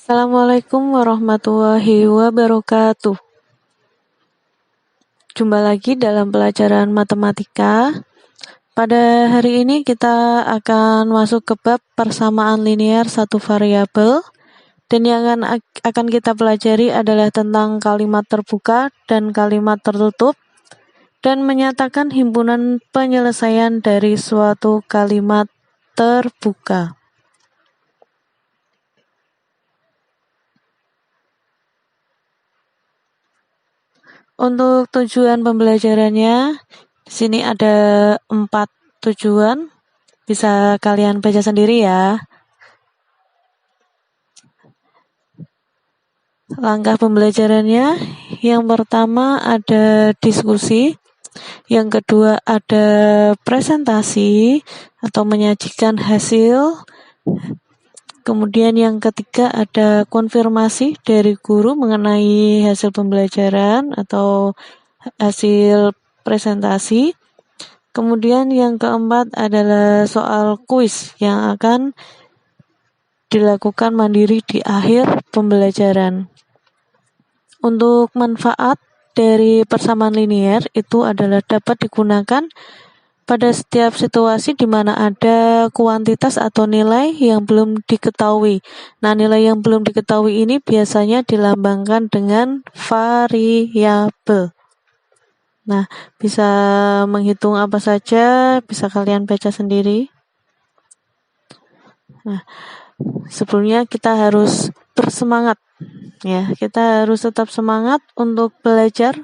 Assalamualaikum warahmatullahi wabarakatuh. Jumpa lagi dalam pelajaran matematika. Pada hari ini kita akan masuk ke bab persamaan linear satu variabel. Dan yang akan kita pelajari adalah tentang kalimat terbuka dan kalimat tertutup dan menyatakan himpunan penyelesaian dari suatu kalimat terbuka. Untuk tujuan pembelajarannya, di sini ada 4 tujuan. Bisa kalian baca sendiri ya. Langkah pembelajarannya, yang pertama ada diskusi, yang kedua ada presentasi atau menyajikan hasil, kemudian yang ketiga ada konfirmasi dari guru mengenai hasil pembelajaran atau hasil presentasi. Kemudian yang keempat adalah soal kuis yang akan dilakukan mandiri di akhir pembelajaran. Untuk manfaat dari persamaan linear itu adalah dapat digunakan pada setiap situasi di mana ada kuantitas atau nilai yang belum diketahui. Nah, nilai yang belum diketahui ini biasanya dilambangkan dengan variabel. Nah, bisa menghitung apa saja, bisa kalian baca sendiri. Nah, sebelumnya kita harus bersemangat. Ya, kita harus tetap semangat untuk belajar.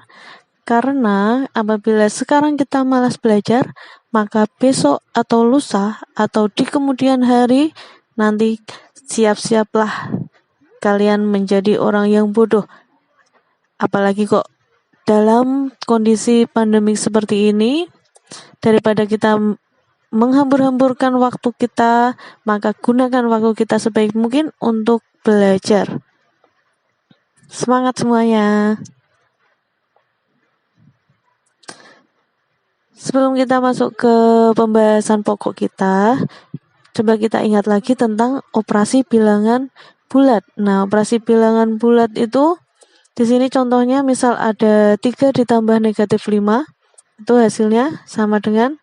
Karena apabila sekarang kita malas belajar, maka besok atau lusa atau di kemudian hari nanti siap-siaplah kalian menjadi orang yang bodoh. Apalagi kok dalam kondisi pandemik seperti ini, daripada kita menghambur-hamburkan waktu kita, maka gunakan waktu kita sebaik mungkin untuk belajar. Semangat semuanya. Sebelum kita masuk ke pembahasan pokok kita, coba kita ingat lagi tentang operasi bilangan bulat. Nah, operasi bilangan bulat itu di sini contohnya misal ada 3 ditambah negatif 5, itu hasilnya sama dengan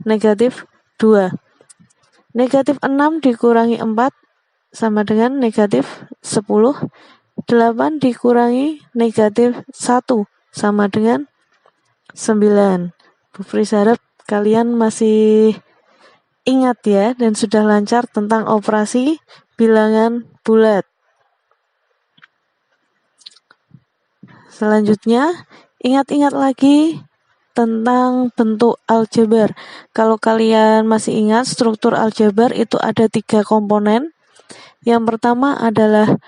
negatif 2. Negatif 6 dikurangi 4 sama dengan negatif 10. 8 dikurangi negatif 1 sama dengan 9. Bu Fris harap kalian masih ingat ya dan sudah lancar tentang operasi bilangan bulat. Selanjutnya, ingat-ingat lagi tentang bentuk aljabar. Kalau kalian masih ingat, struktur aljabar itu ada 3 komponen. Yang pertama adalah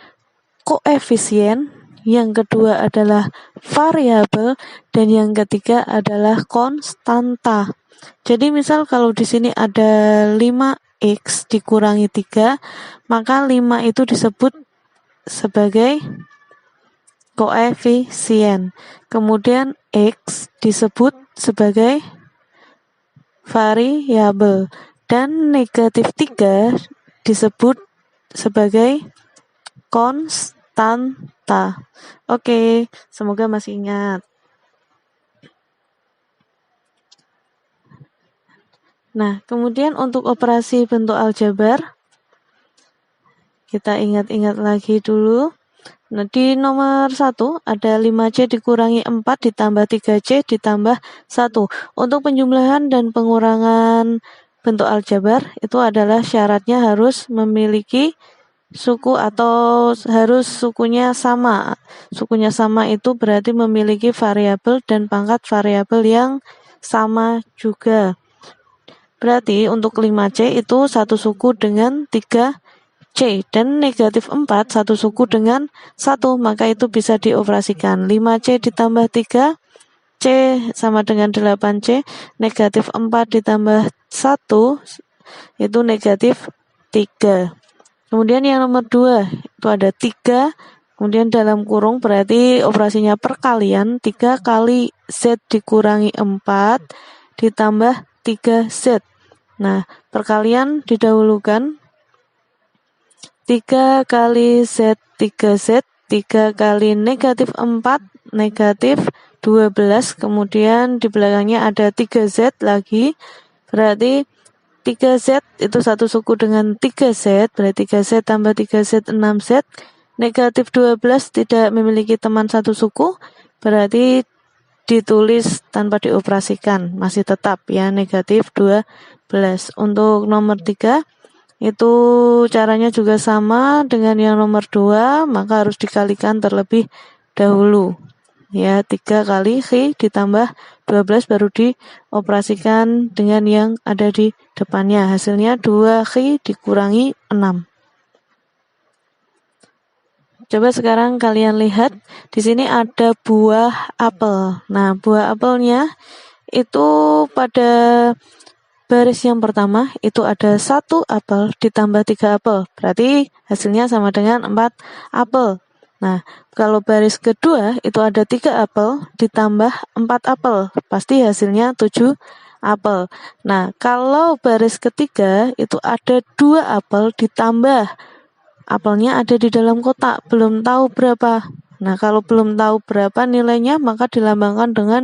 koefisien, yang kedua adalah variabel, dan yang ketiga adalah konstanta. Jadi misal kalau di sini ada 5x dikurangi 3, maka 5 itu disebut sebagai koefisien. Kemudian x disebut sebagai variabel dan negatif 3 disebut sebagai konstanta. Oke, semoga masih ingat. Nah, kemudian untuk operasi bentuk aljabar, kita ingat-ingat lagi dulu. Nah, di nomor 1 ada 5C dikurangi 4 ditambah 3C ditambah 1. Untuk penjumlahan dan pengurangan bentuk aljabar, itu adalah syaratnya harus memiliki suku atau harus sukunya sama. Sukunya sama itu berarti memiliki variabel dan pangkat variabel yang sama juga. Berarti untuk 5C itu satu suku dengan 3C dan negatif 4 satu suku dengan 1, maka itu bisa dioperasikan. 5C ditambah 3C sama dengan 8C, negatif 4 ditambah 1 itu negatif 3. Kemudian yang nomor 2 itu ada 3, kemudian dalam kurung berarti operasinya perkalian, 3 kali Z dikurangi 4 ditambah 3Z. Nah, perkalian didahulukan, 3 kali Z 3Z, 3 kali negatif 4, negatif 12, kemudian di belakangnya ada 3Z lagi, berarti 3Z itu satu suku dengan 3Z, berarti 3Z tambah 3Z 6Z, negatif 12 tidak memiliki teman satu suku, berarti ditulis tanpa dioperasikan, masih tetap ya negatif 12. Untuk nomor 3 itu caranya juga sama dengan yang nomor 2, maka harus dikalikan terlebih dahulu. Ya, 3 kali X ditambah 12 baru dioperasikan dengan yang ada di depannya. Hasilnya 2X dikurangi 6. Coba sekarang kalian lihat, di sini ada buah apel. Nah, buah apelnya itu pada baris yang pertama itu ada 1 apel ditambah 3 apel. Berarti hasilnya sama dengan 4 apel. Nah, kalau baris kedua itu ada 3 apel ditambah 4 apel. Pasti hasilnya 7 apel. Nah, kalau baris ketiga itu ada 2 apel ditambah apelnya ada di dalam kotak, belum tahu berapa. Nah, kalau belum tahu berapa nilainya, maka dilambangkan dengan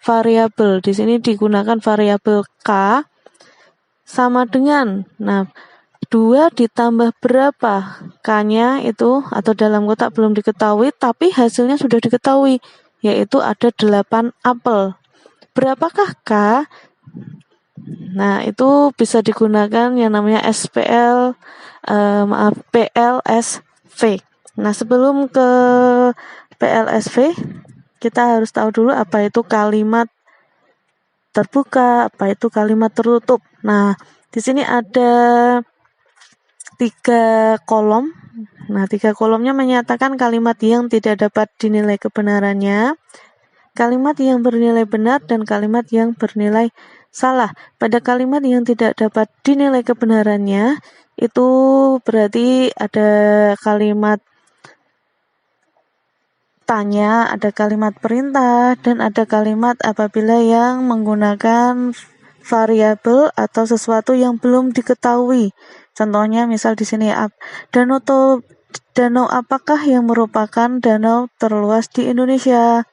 variabel. Di sini digunakan variabel K sama dengan, nah, 2 ditambah berapa? K-nya itu atau dalam kotak belum diketahui, tapi hasilnya sudah diketahui, yaitu ada 8 apel. Berapakah K? Nah, itu bisa digunakan yang namanya PLSV. Nah, sebelum ke PLSV, kita harus tahu dulu apa itu kalimat terbuka, apa itu kalimat tertutup. Nah, di sini ada 3 kolom. Nah, 3 kolomnya menyatakan kalimat yang tidak dapat dinilai kebenarannya, kalimat yang bernilai benar, dan kalimat yang bernilai salah. Pada kalimat yang tidak dapat dinilai kebenarannya, itu berarti ada kalimat tanya, ada kalimat perintah, dan ada kalimat apabila yang menggunakan variabel atau sesuatu yang belum diketahui. Contohnya misal di sini danau apakah yang merupakan danau terluas di Indonesia?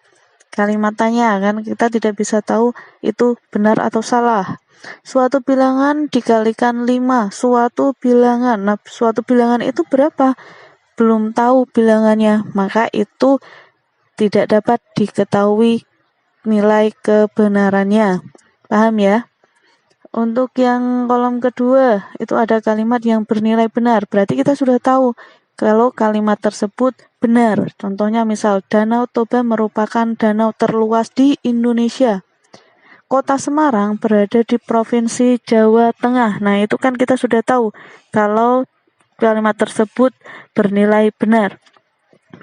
Kalimat tanya, kan kita tidak bisa tahu itu benar atau salah. Suatu bilangan dikalikan 5, suatu bilangan. Nah, suatu bilangan itu berapa? Belum tahu bilangannya, maka itu tidak dapat diketahui nilai kebenarannya. Paham ya? Untuk yang kolom kedua, itu ada kalimat yang bernilai benar. Berarti kita sudah tahu kalau kalimat tersebut benar. Contohnya misal, Danau Toba merupakan danau terluas di Indonesia. Kota Semarang berada di Provinsi Jawa Tengah. Nah, itu kan kita sudah tahu kalau kalimat tersebut bernilai benar.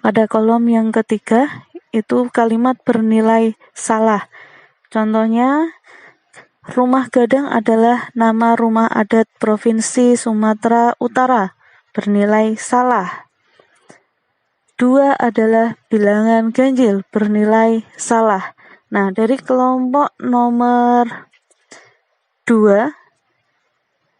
Pada kolom yang ketiga, itu kalimat bernilai salah. Contohnya, Rumah Gadang adalah nama rumah adat Provinsi Sumatera Utara. Bernilai salah. 2 adalah bilangan ganjil. Bernilai salah. Nah, dari kelompok nomor 2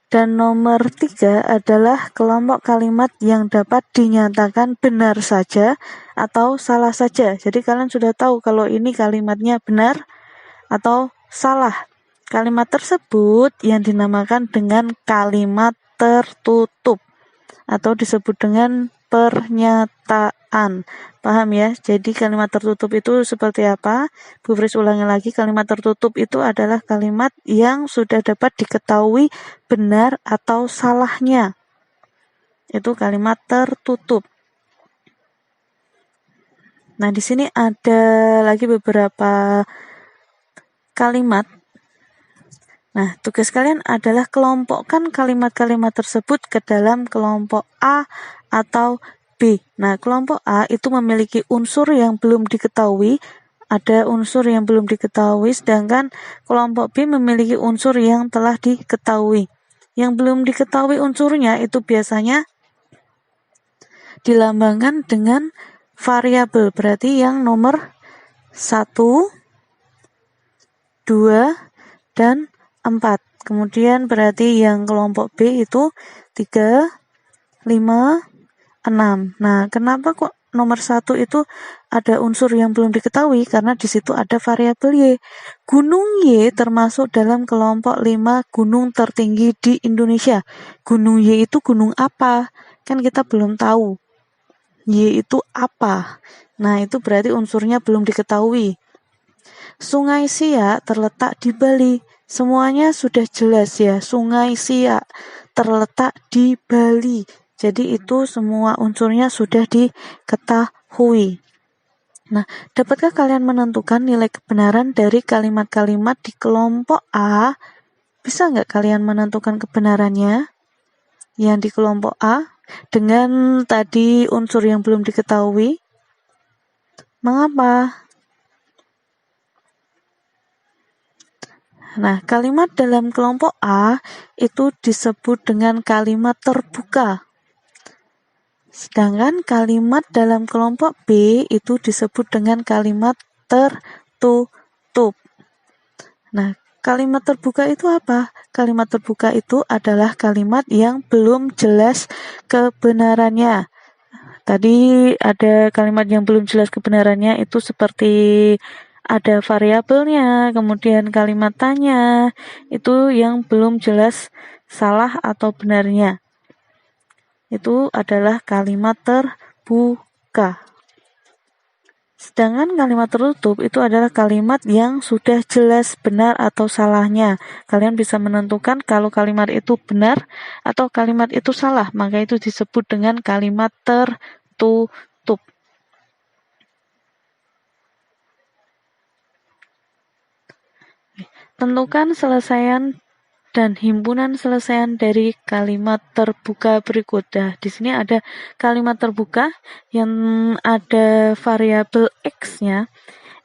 dan nomor 3 adalah kelompok kalimat yang dapat dinyatakan benar saja atau salah saja. Jadi kalian sudah tahu kalau ini kalimatnya benar atau salah. Kalimat tersebut yang dinamakan dengan kalimat tertutup atau disebut dengan pernyataan. Paham ya? Jadi kalimat tertutup itu seperti apa? Bu Fris ulangi lagi, kalimat tertutup itu adalah kalimat yang sudah dapat diketahui benar atau salahnya. Itu kalimat tertutup. Nah, di sini ada lagi beberapa kalimat. Nah, tugas kalian adalah kelompokkan kalimat-kalimat tersebut ke dalam kelompok A atau B. Nah, kelompok A itu memiliki unsur yang belum diketahui, ada unsur yang belum diketahui, sedangkan kelompok B memiliki unsur yang telah diketahui. Yang belum diketahui unsurnya itu biasanya dilambangkan dengan variabel, berarti yang nomor 1, 2, dan 4. Kemudian berarti yang kelompok B itu 3, 5, 6. Nah, kenapa kok nomor 1 itu ada unsur yang belum diketahui? Karena di situ ada variabel Y. Gunung Y termasuk dalam kelompok 5 gunung tertinggi di Indonesia. Gunung Y itu gunung apa? Kan kita belum tahu. Y itu apa? Nah, itu berarti unsurnya belum diketahui. Sungai Siak terletak di Bali. Semuanya sudah jelas ya, Sungai Siak terletak di Bali. Jadi itu semua unsurnya sudah diketahui. Nah, dapatkah kalian menentukan nilai kebenaran dari kalimat-kalimat di kelompok A? Bisa nggak kalian menentukan kebenarannya yang di kelompok A dengan tadi unsur yang belum diketahui? Mengapa? Nah, kalimat dalam kelompok A itu disebut dengan kalimat terbuka. Sedangkan kalimat dalam kelompok B itu disebut dengan kalimat tertutup. Nah, kalimat terbuka itu apa? Kalimat terbuka itu adalah kalimat yang belum jelas kebenarannya. Tadi ada kalimat yang belum jelas kebenarannya itu seperti ada variabelnya, kemudian kalimat tanya, itu yang belum jelas salah atau benarnya. Itu adalah kalimat terbuka. Sedangkan kalimat tertutup itu adalah kalimat yang sudah jelas benar atau salahnya. Kalian bisa menentukan kalau kalimat itu benar atau kalimat itu salah, maka itu disebut dengan kalimat tertutup. Tentukan selesaian dan himpunan selesaian dari kalimat terbuka berikut. Nah, di sini ada kalimat terbuka yang ada variabel X-nya.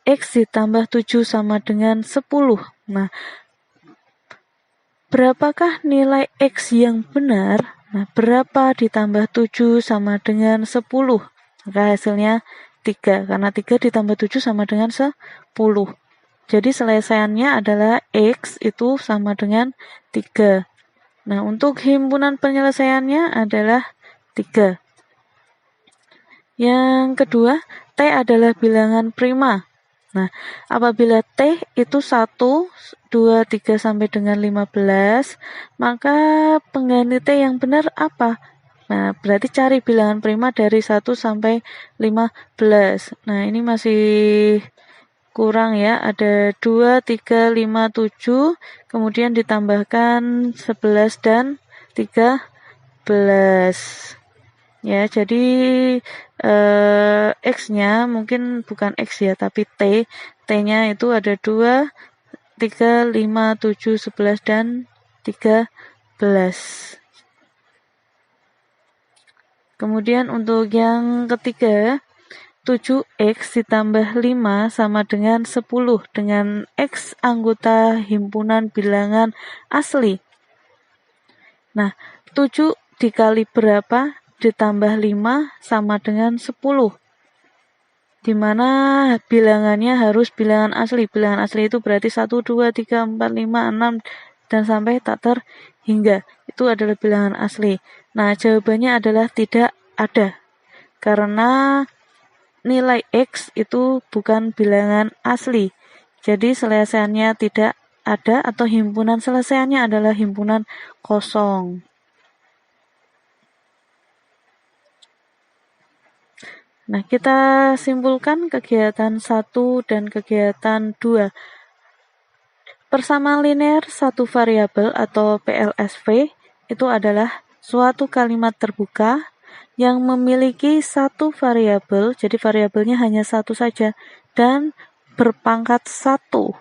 X ditambah 7 sama dengan 10. Nah, berapakah nilai X yang benar? Nah, berapa ditambah 7 sama dengan 10? Maka hasilnya 3, karena 3 ditambah 7 sama dengan 10. Jadi selesaiannya adalah X itu sama dengan 3. Nah, untuk himpunan penyelesaiannya adalah 3. Yang kedua, T adalah bilangan prima. Nah, apabila T itu 1, 2, 3 sampai dengan 15, maka pengganti T yang benar apa? Nah, berarti cari bilangan prima dari 1 sampai 15. Nah, ini masih kurang ya, ada 2, 3, 5, 7, kemudian ditambahkan 11 dan 13. Ya, jadi X-nya mungkin bukan X ya, tapi T. T-nya itu ada 2, 3, 5, 7, 11, dan 13. Kemudian untuk yang ketiga, 7X ditambah 5 sama dengan 10 dengan X anggota himpunan bilangan asli. Nah, 7 dikali berapa ditambah 5 sama dengan 10. Dimana bilangannya harus bilangan asli. Bilangan asli itu berarti 1, 2, 3, 4, 5, 6, dan sampai tak terhingga. Itu adalah bilangan asli. Nah, jawabannya adalah tidak ada. Karena nilai X itu bukan bilangan asli. Jadi selesaiannya tidak ada atau himpunan selesaiannya adalah himpunan kosong. Nah, kita simpulkan kegiatan 1 dan kegiatan 2. Persamaan linear satu variabel atau PLSV itu adalah suatu kalimat terbuka yang memiliki satu variabel, jadi variabelnya hanya satu saja, dan berpangkat 1.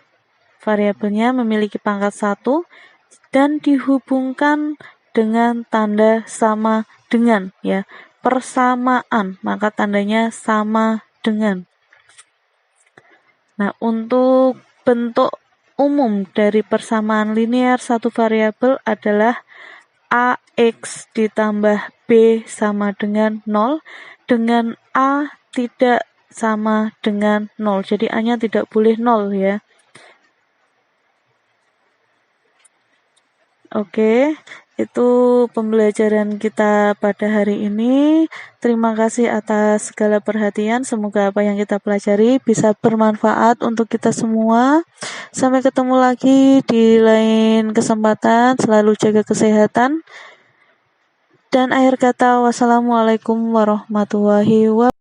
Variabelnya memiliki pangkat 1 dan dihubungkan dengan tanda sama dengan, ya, persamaan, maka tandanya sama dengan. Nah, untuk bentuk umum dari persamaan linear satu variabel adalah AX ditambah B sama dengan 0 dengan A tidak sama dengan 0. Jadi A-nya tidak boleh 0 ya. Oke, Itu pembelajaran kita pada hari ini. Terima kasih atas segala perhatian. Semoga apa yang kita pelajari bisa bermanfaat untuk kita semua. Sampai ketemu lagi di lain kesempatan. Selalu jaga kesehatan. Dan akhir kata, wassalamualaikum warahmatullahi wabarakatuh.